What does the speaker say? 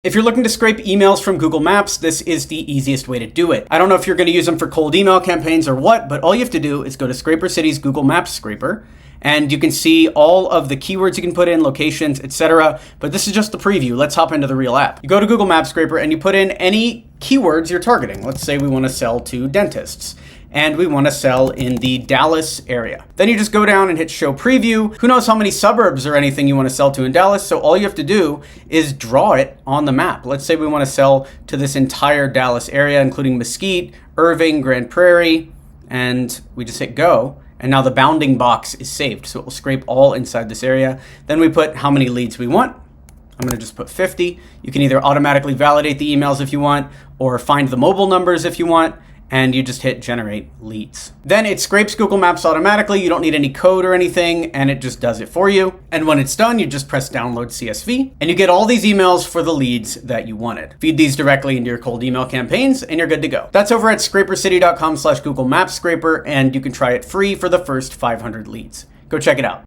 If you're looking to scrape emails from Google Maps, this is the easiest way to do it. I don't know if you're going to use them for cold email campaigns or what, but all you have to do is go to Scraper City's Google Maps scraper, and you can see all of the keywords you can put in, locations, etc. But this is just the preview. Let's hop into the real app. You go to Google Maps scraper and you put in any keywords you're targeting. Let's say we want to sell to dentists, and we want to sell in the Dallas area. Then you just go down and hit show preview. Who knows how many suburbs or anything you want to sell to in Dallas, so all you have to do is draw it on the map. Let's say we want to sell to this entire Dallas area, including Mesquite, Irving, Grand Prairie, and we just hit go. And now the bounding box is saved, so it will scrape all inside this area. Then we put how many leads we want. I'm going to just put 50. You can either automatically validate the emails if you want, or find the mobile numbers if you want, and you just hit generate leads. Then it scrapes Google Maps automatically. You don't need any code or anything, and it just does it for you. And when it's done, you just press download CSV, and you get all these emails for the leads that you wanted. Feed these directly into your cold email campaigns, and you're good to go. That's over at scrapercity.com/Google Maps Scraper, and you can try it free for the first 500 leads. Go check it out.